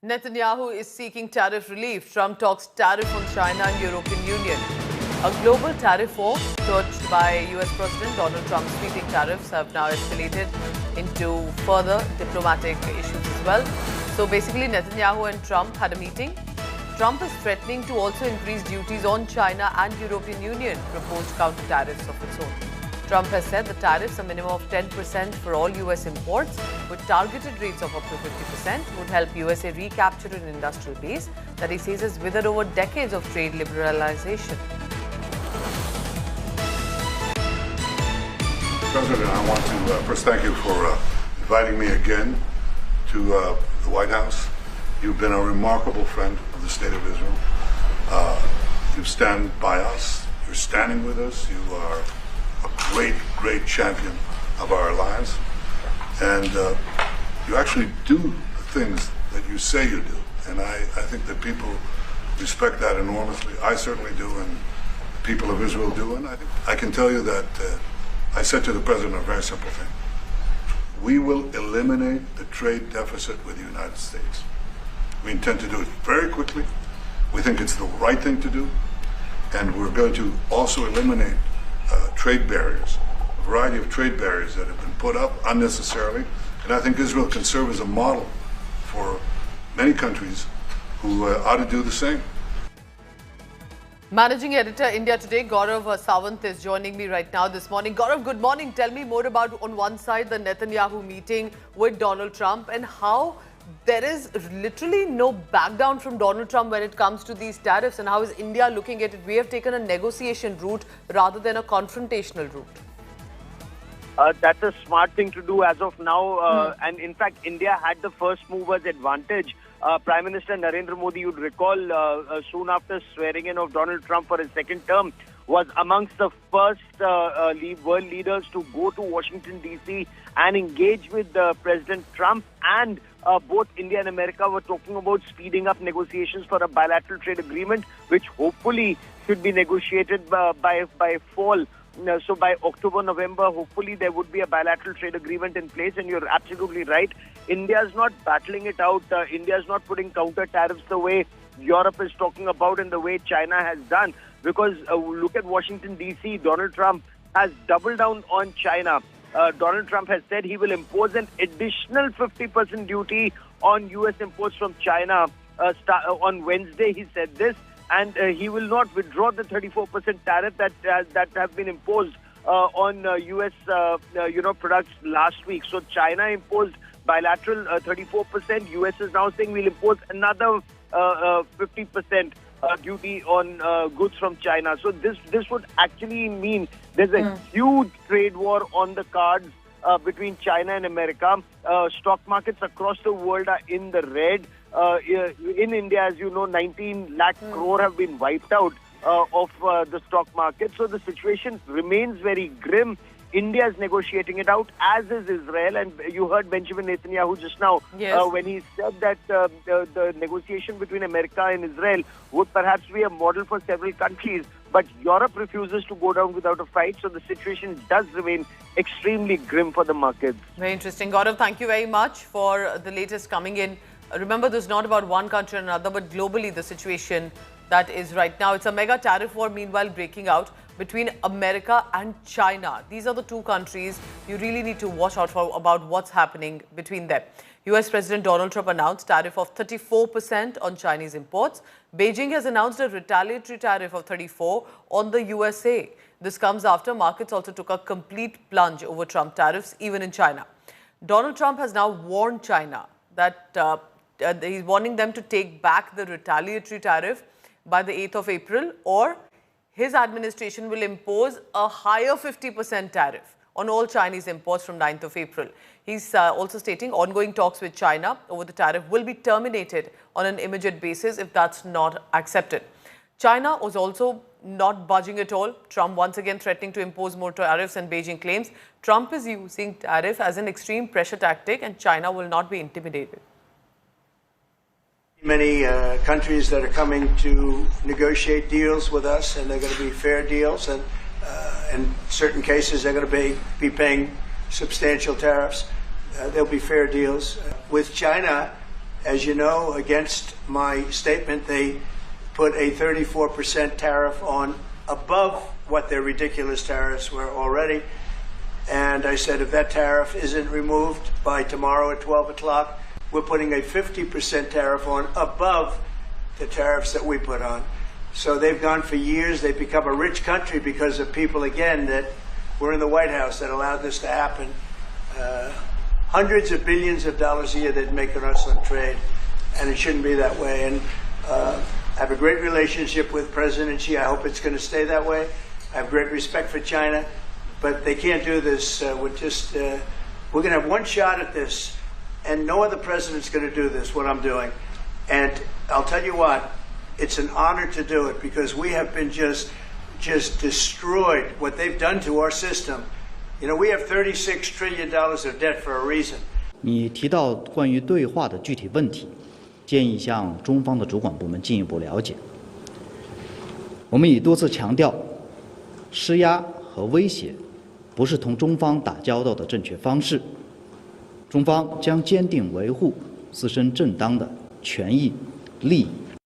Netanyahu is seeking tariff relief. Trump talks tariff on China and European Union. A global tariff war urged by US President Donald Trump sweeping tariffs have now escalated into further diplomatic issues as well. So basically Netanyahu and Trump had a meeting. Trump is threatening to also increase duties on China and European Union proposed counter tariffs of its own. Trump has said the tariffs, a minimum of 10% for all US imports, with targeted rates of up to 50%, would help USA recapture an industrial base that he says has withered over decades of trade liberalization. President, I want to first thank you for inviting me again to the White House. You've been a remarkable friend of the State of Israel. You stand by us. You're standing with us. You are a great champion of our alliance. And you actually do the things that you say you do. And I think that people respect that enormously. I certainly do, and the people of Israel do. And I can tell you that I said to the President a very simple thing. We will eliminate the trade deficit with the United States. We intend to do it very quickly. We think it's the right thing to do. And we're going to also eliminate trade barriers, a variety of trade barriers that have been put up unnecessarily. And I think Israel can serve as a model for many countries who ought to do the same. Managing Editor, India Today, Gaurav Sawant is joining me right now this morning. Gaurav, good morning. Tell me more about, on one side, the Netanyahu meeting with Donald Trump and how there is literally no back down from Donald Trump when it comes to these tariffs, and how is India looking at it? We have taken a negotiation route rather than a confrontational route. That's a smart thing to do as of now. And in fact, India had the first movers advantage. Prime Minister Narendra Modi, you'd recall, soon after swearing in of Donald Trump for his second term, was amongst the first world leaders to go to Washington, D.C. and engage with President Trump. And both India and America were talking about speeding up negotiations for a bilateral trade agreement, which hopefully should be negotiated by fall. So by October, November, hopefully there would be a bilateral trade agreement in place. And you're absolutely right. India is not battling it out. India is not putting counter tariffs the way Europe is talking about and the way China has done. Because look at Washington, D.C. Donald Trump has doubled down on China. Donald Trump has said he will impose an additional 50% duty on U.S. imports from China. On Wednesday, he said this. And he will not withdraw the 34% tariff that have been imposed on U.S. Products last week. So China imposed bilateral 34%. U.S. is now saying we'll impose another 50% duty on goods from China. So this would actually mean there's a huge trade war on the cards between China and America. Stock markets across the world are in the red. In India, as you know, 19 lakh crore have been wiped out of the stock market. So the situation remains very grim. India is negotiating it out, as is Israel. And you heard Benjamin Netanyahu just now when he said that the negotiation between America and Israel would perhaps be a model for several countries. But Europe refuses to go down without a fight. So the situation does remain extremely grim for the markets. Very interesting. Gaurav, thank you very much for the latest coming in. Remember, this is not about one country or another, but globally the situation that is right now. It's a mega tariff war, meanwhile, breaking out between America and China. These are the two countries you really need to watch out for about what's happening between them. US President Donald Trump announced tariff of 34% on Chinese imports. Beijing has announced a retaliatory tariff of 34% on the USA. This comes after markets also took a complete plunge over Trump tariffs, even in China. Donald Trump has now warned China that he's warning them to take back the retaliatory tariff by the 8th of April, or his administration will impose a higher 50% tariff on all Chinese imports from 9th of April. He's also stating ongoing talks with China over the tariff will be terminated on an immediate basis if that's not accepted. China was also not budging at all. Trump once again threatening to impose more tariffs, and Beijing claims Trump is using tariff as an extreme pressure tactic and China will not be intimidated. Many countries that are coming to negotiate deals with us, and they're going to be fair deals, and in certain cases they're going to be paying substantial tariffs. There'll be fair deals. With China, As you know, against my statement, they put a 34% tariff on above what their ridiculous tariffs were already. And I said, if that tariff isn't removed by tomorrow at 12 o'clock, we're putting a 50% tariff on above the tariffs that we put on. So they've gone for years. They've become a rich country because of people, again, that were in the White House that allowed this to happen. Hundreds of billions of dollars a year they'd make on us on trade, and it shouldn't be that way. And I have a great relationship with President Xi. I hope it's going to stay that way. I have great respect for China, but they can't do this. We're going to have one shot at this, and no other president's going to do this, what I'm doing. And I'll tell you what, it's an honor to do it because we have been just destroyed what they've done to our system. You know, we have $36 trillion of debt for a reason. 你提到关于对话的具体问题，建议向中方的主管部门进一步了解。我们已多次强调，施压和威胁不是同中方打交道的正确方式。中方将坚定维护自身正当的权益、利益